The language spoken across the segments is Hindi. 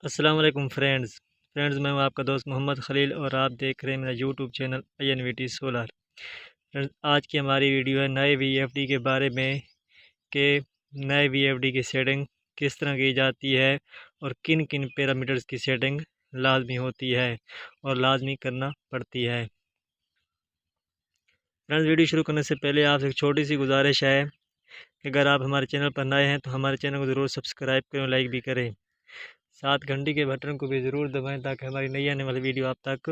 अस्सलाम वालेकुम फ्रेंड्स मैं हूं आपका दोस्त मोहम्मद खलील और आप देख रहे हैं मेरा YouTube channel INVT solar. Friends, आज की हमारी वीडियो है नए VFD के बारे में कि नए VFD की सेटिंग किस तरह की जाती है और किन किन पैरामीटर्स की सेटिंग लाजमी होती है और लाजमी करना पड़ती है। फ्रेंड्स, वीडियो शुरू करने से पहले आपसे एक छोटी सी गुजारिश है कि अगर आप हमारे चैनल पर नए हैं तो हमारे चैनल को ज़रूर सब्सक्राइब करें और लाइक भी करें। साथ घंटी के बटन को भी ज़रूर दबाएं ताकि हमारी नई आने वाली वीडियो आप तक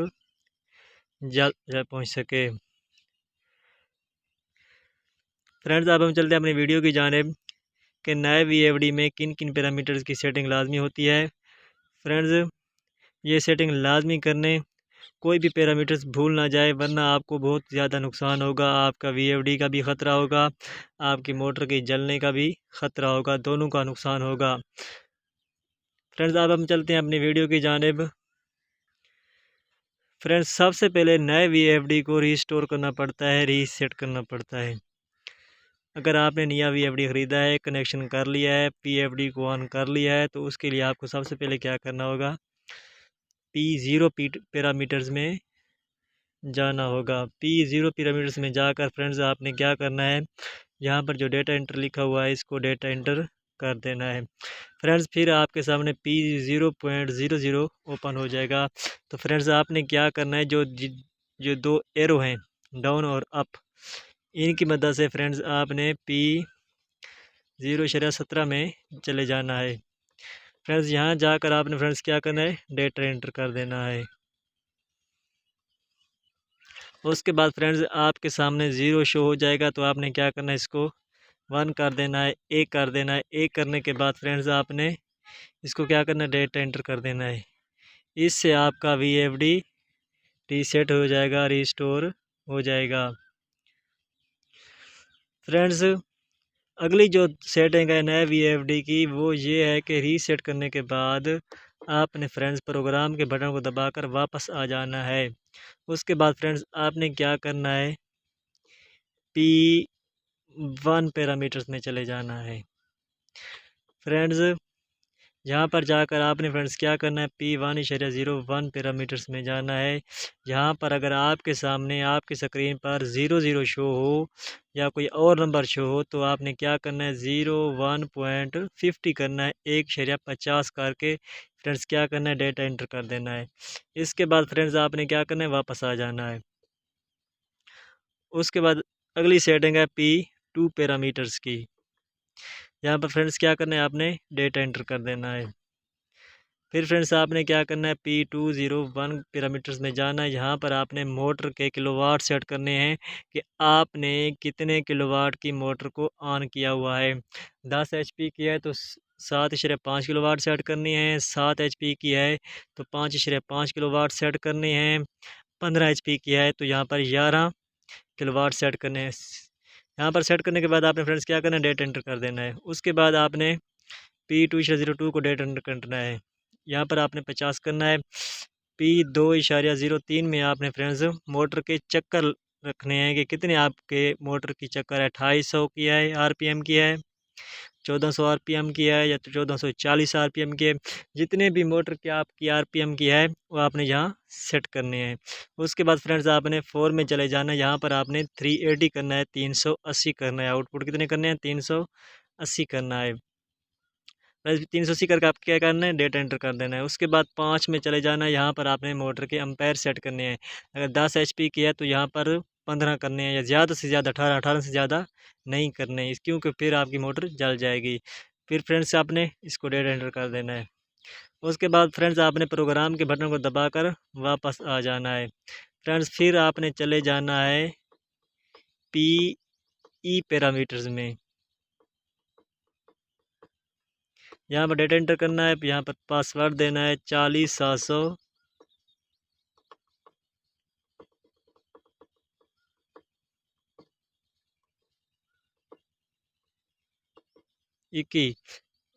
जल्द जल्द पहुँच सके। फ्रेंड्स, अब हम चलते हैं अपनी वीडियो की जानिब कि नए VFD में किन किन पैरामीटर्स की सेटिंग लाजमी होती है। फ्रेंड्स, ये सेटिंग लाजमी करने कोई भी पैरामीटर्स भूल ना जाए, वरना आपको बहुत ज़्यादा नुकसान होगा। आपका VFD का भी ख़तरा होगा, आपकी मोटर के जलने का भी ख़तरा होगा, दोनों का नुकसान होगा। फ्रेंड्स, अब हम चलते हैं अपनी वीडियो की जानिब। फ्रेंड्स, सबसे पहले नए VFD को रीस्टोर करना पड़ता है, रीसेट करना पड़ता है। अगर आपने नया VFD ख़रीदा है, कनेक्शन कर लिया है, PFD को ऑन कर लिया है, तो उसके लिए आपको सबसे पहले क्या करना होगा, P0 पैरामीटर्स में जाना होगा। P0 पैरामीटर्स में जाकर फ्रेंड्स आपने क्या करना है, यहाँ पर जो डेटा एंटर लिखा हुआ है इसको डेटा एंटर कर देना है। फ्रेंड्स, फिर आपके सामने P0.00 ओपन हो जाएगा। तो फ्रेंड्स, आपने क्या करना है, जो दो एरो हैं डाउन और अप, इनकी मदद से फ्रेंड्स आपने P0.17 में चले जाना है। फ्रेंड्स, यहाँ जाकर आपने फ्रेंड्स क्या करना है, डेटा एंटर कर देना है। उसके बाद फ्रेंड्स आपके सामने ज़ीरो शो हो जाएगा, तो आपने क्या करना है, इसको 1 कर देना है, 1 कर देना है। 1 करने के बाद फ्रेंड्स आपने इसको क्या करना है, डेटा एंटर कर देना है। इससे आपका VFD रीसेट हो जाएगा, रीस्टोर हो जाएगा। फ्रेंड्स, अगली जो सेटिंग है नए VFD की, वो ये है कि रीसेट करने के बाद आपने फ्रेंड्स प्रोग्राम के बटन को दबाकर वापस आ जाना है। उसके बाद फ्रेंड्स आपने क्या करना है, P1 पैरामीटर्स में चले जाना है। फ्रेंड्स, यहाँ पर जाकर आपने फ्रेंड्स क्या करना है, P1.01 पैरामीटर्स में जाना है। यहाँ पर अगर आपके सामने आपकी स्क्रीन पर 00 शो हो या कोई और नंबर शो हो, तो आपने क्या करना है, 01.50 करना है, 1.50 करके फ्रेंड्स क्या करना है, डेटा एंटर कर देना है। इसके बाद फ्रेंड्स आपने क्या करना है, वापस आ जाना है। उसके बाद अगली सेटिंग है P2 पैरामीटर्स की। यहाँ पर फ्रेंड्स क्या करना है, आपने डेटा एंटर कर देना है। फिर फ्रेंड्स आपने क्या करना है, P201 पैरामीटर्स में जाना है। यहाँ पर आपने मोटर के किलोवाट सेट करने हैं कि आपने कितने किलोवाट की मोटर को ऑन किया हुआ है। 10 HP की है तो 7.5 किलोवाट सेट करनी है। 7 HP की है तो 5.5 किलोवाट सेट करने हैं। 15 HP की है तो यहाँ पर 11 किलोवाट सेट करने हैं। यहाँ पर सेट करने के बाद आपने फ्रेंड्स क्या करना है, डेटा एंटर कर देना है। उसके बाद आपने P2.02 को डेटा एंटर करना है। यहाँ पर आपने 50 करना है। P2.03 में आपने फ्रेंड्स मोटर के चक्कर रखने हैं कि कितने आपके मोटर की चक्कर है। 2800 की है RPM की है, 1400 RPM की है या तो 1440 RPM की है। जितने भी मोटर की आपकी RPM की है वो आपने यहाँ सेट करने हैं। उसके बाद फ्रेंड्स आपने 4 में चले जाना है। यहाँ पर आपने 380 करना है, 380 करना है। आउटपुट कितने करने हैं, 380 करना है। 380 करके आप क्या करना है, डेटा एंटर कर देना है। उसके बाद 5 में चले जाना है। यहाँ पर आपने मोटर के एम्पेयर सेट करने हैं। अगर 10 HP की है तो यहाँ पर 15 करने हैं या ज़्यादा से ज़्यादा 18 से ज़्यादा नहीं करने हैं, क्योंकि फिर आपकी मोटर जल जाएगी। फिर फ्रेंड्स आपने इसको डेटा एंटर कर देना है। उसके बाद फ्रेंड्स आपने प्रोग्राम के बटन को दबाकर वापस आ जाना है। फ्रेंड्स, फिर आपने चले जाना है PE पैरामीटर्स में। यहाँ पर डेटा एंटर करना है। यहाँ पर पासवर्ड देना है 40700 21।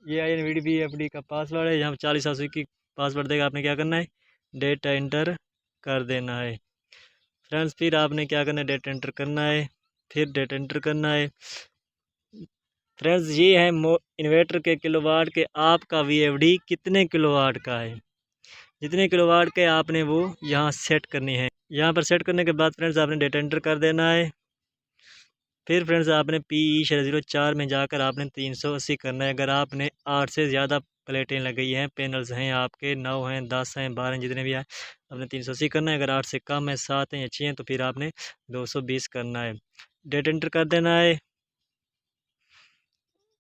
ये INVT का पासवर्ड है। यहाँ पर 40721 पासवर्ड देगा। आपने क्या करना है, डेटा एंटर कर देना है। फ्रेंड्स, फिर आपने क्या करना है, डेटा एंटर करना है। फिर डेटा एंटर करना है। फ्रेंड्स ये है इन्वर्टर के किलोवाट के आपका VFD कितने किलोवाट का है। जितने किलोवाट के आपने वो यहाँ सेट करनी है। यहाँ पर सेट करने के बाद फ्रेंड्स आपने डेटा एंटर कर देना है। फिर फ्रेंड्स आपने PE/04 में जाकर आपने 380 करना है। अगर आपने 8 से ज़्यादा प्लेटें लगाई हैं, पैनल्स हैं आपके 9 हैं, 10 हैं, 12 हैं, जितने भी हैं, आपने 380 करना है। अगर 8 से कम है, 7 हैं या 6 हैं, तो फिर आपने 220 करना है। डेटा एंटर कर देना है।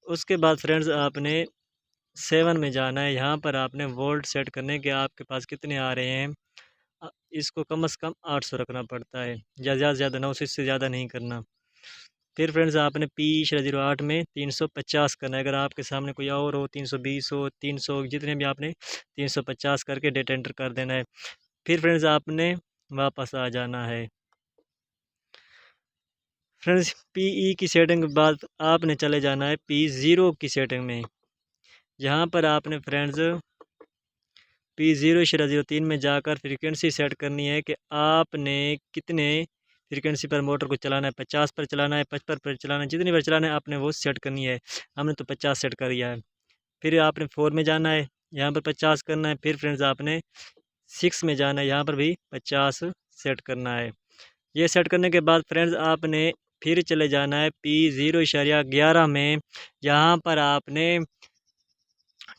उसके बाद फ्रेंड्स आपने 7 में जाना है। यहाँ पर आपने वोल्ट सेट करने के आपके पास कितने आ रहे हैं। इसको कम से कम 800 रखना पड़ता है, या ज़्यादा से ज़्यादा 900 से ज़्यादा नहीं करना। फिर फ्रेंड्स आपने PE/08 में 350 करना है। अगर आपके सामने कोई और हो, 320 हो, 300, जितने भी आपने 350 करके डेटा एंटर कर देना है। फिर फ्रेंड्स आपने वापस आ जाना है। फ्रेंड्स PE की सेटिंग के बाद आपने चले जाना है P0 की सेटिंग में। यहाँ पर आपने फ्रेंड्स P0/03 में जाकर फ्रीक्वेंसी सेट करनी है कि आपने कितने फ्रीक्वेंसी पर मोटर को चलाना है। 50 पर चलाना है, 55 पर चलाना है, जितनी बार चलाना है आपने वो सेट करनी है। हमने तो 50 सेट कर दिया है। फिर आपने 4 में जाना है, यहाँ पर 50 करना है। फिर फ्रेंड्स आपने 6 में जाना है, यहाँ पर भी 50 सेट करना है। ये सेट करने के बाद फ्रेंड्स आपने फिर चले जाना है P0/11 में। यहाँ पर आपने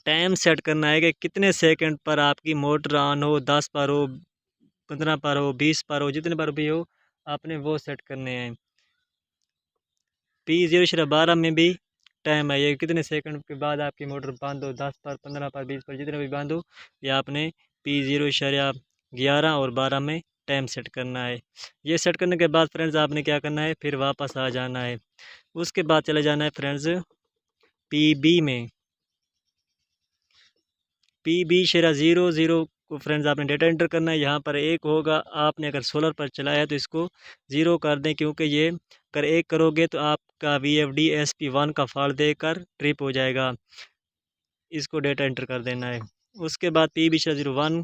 टाइम सेट करना है कि कितने सेकंड पर आपकी मोटर ऑन हो। 10 पर हो, 15 पर हो, 20 पर हो, जितने पर भी हो आपने वो सेट करने हैं। P0/12 में भी टाइम है, ये कितने सेकंड के बाद आपकी मोटर बंद हो। 10 पर, 15 पर, 20 पर, जितने भी बंद हो, ये आपने P0/11 और 12 में टाइम सेट करना है। ये सेट करने के बाद फ्रेंड्स आपने क्या करना है, फिर वापस आ जाना है। उसके बाद चले जाना है फ्रेंड्स PB में। PB/00 को फ्रेंड्स आपने डेटा एंटर करना है। यहाँ पर 1 होगा। आपने अगर सोलर पर चलाया है तो इसको 0 कर दें, क्योंकि ये अगर 1 करोगे तो आपका VFD SP1 का फॉल्ट देकर ट्रिप हो जाएगा। इसको डेटा एंटर कर देना है। उसके बाद PB/01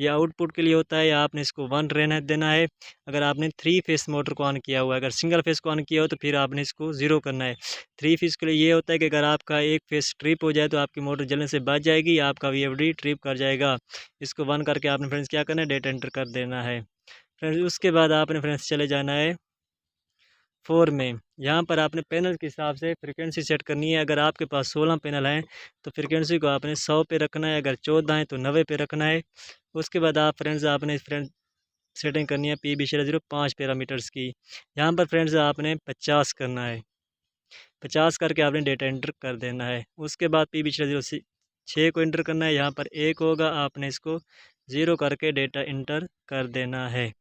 ये आउटपुट के लिए होता है, आपने इसको 1 रहने देना है। अगर आपने 3 फेस मोटर को ऑन किया हुआ है, अगर सिंगल फेस को ऑन किया हो तो फिर आपने इसको 0 करना है। 3 फेस के लिए ये होता है कि अगर आपका एक फेस ट्रिप हो जाए तो आपकी मोटर जलने से बच जाएगी, आपका VFD ट्रिप कर जाएगा। इसको 1 करके आपने फ्रेंड्स क्या करना है, डेटा एंटर कर देना है। फ्रेंड्स उसके बाद आपने फ्रेंड्स चले जाना है 4 में। यहाँ पर आपने पैनल के हिसाब से फ्रीक्वेंसी सेट करनी है। अगर आपके पास 16 पैनल हैं तो फ्रीक्वेंसी को आपने 100 पे रखना है। अगर 14 हैं तो 90 पे रखना है। उसके बाद आप फ्रेंड्स आपने सेटिंग करनी है PB/05 पैरामीटर्स की। यहाँ पर फ्रेंड्स आपने 50 करना है। 50 करके आपने डेटा एंटर कर देना है। उसके बाद PB/06 को एंटर करना है। यहाँ पर 1 होगा, आपने इसको 0 करके डेटा एंटर कर देना है।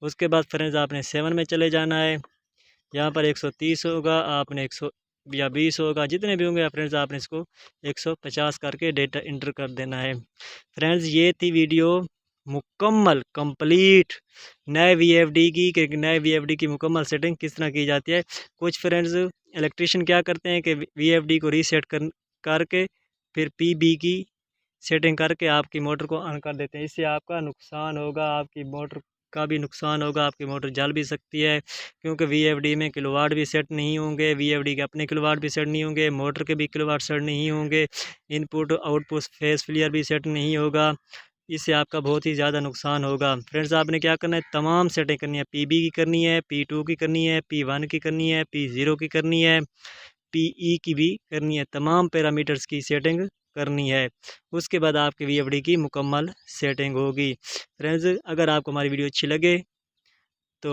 उसके बाद फ्रेंड्स आपने 7 में चले जाना है। यहाँ पर 130 होगा, आपने 100 या 20 होगा, जितने भी होंगे फ्रेंड्स आपने इसको 150 करके डेटा एंटर कर देना है। फ्रेंड्स ये थी वीडियो मुकम्मल कंप्लीट नए VFD की, कि नए VFD की मुकम्मल सेटिंग किस तरह की जाती है। कुछ फ्रेंड्स इलेक्ट्रिशियन क्या करते हैं कि VFD को रीसेट करके फिर PB की सेटिंग करके आपकी मोटर को ऑन कर देते हैं। इससे आपका नुकसान होगा, आपकी मोटर का भी नुकसान होगा, आपकी मोटर जल भी सकती है, क्योंकि VFD में किलोवाट भी सेट नहीं होंगे, VFD के अपने किलोवाट भी सेट नहीं होंगे, मोटर के भी किलोवाट सेट नहीं होंगे, इनपुट आउटपुट फेस फेलियर भी सेट नहीं होगा। इससे आपका बहुत ही ज़्यादा नुकसान होगा। फ्रेंड्स आपने क्या करना है, तमाम सेटिंग करनी है। PB की करनी है, P2 की करनी है, P1 की करनी है, P0 की करनी है, PE की भी करनी है। तमाम पैरामीटर्स की सेटिंग करनी है। उसके बाद आपकी VFD की मुकम्मल सेटिंग होगी। फ्रेंड्स अगर आपको हमारी वीडियो अच्छी लगे तो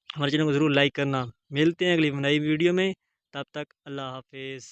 हमारे चैनल को ज़रूर लाइक करना। मिलते हैं अगली नई वीडियो में, तब तक अल्लाह हाफिज़।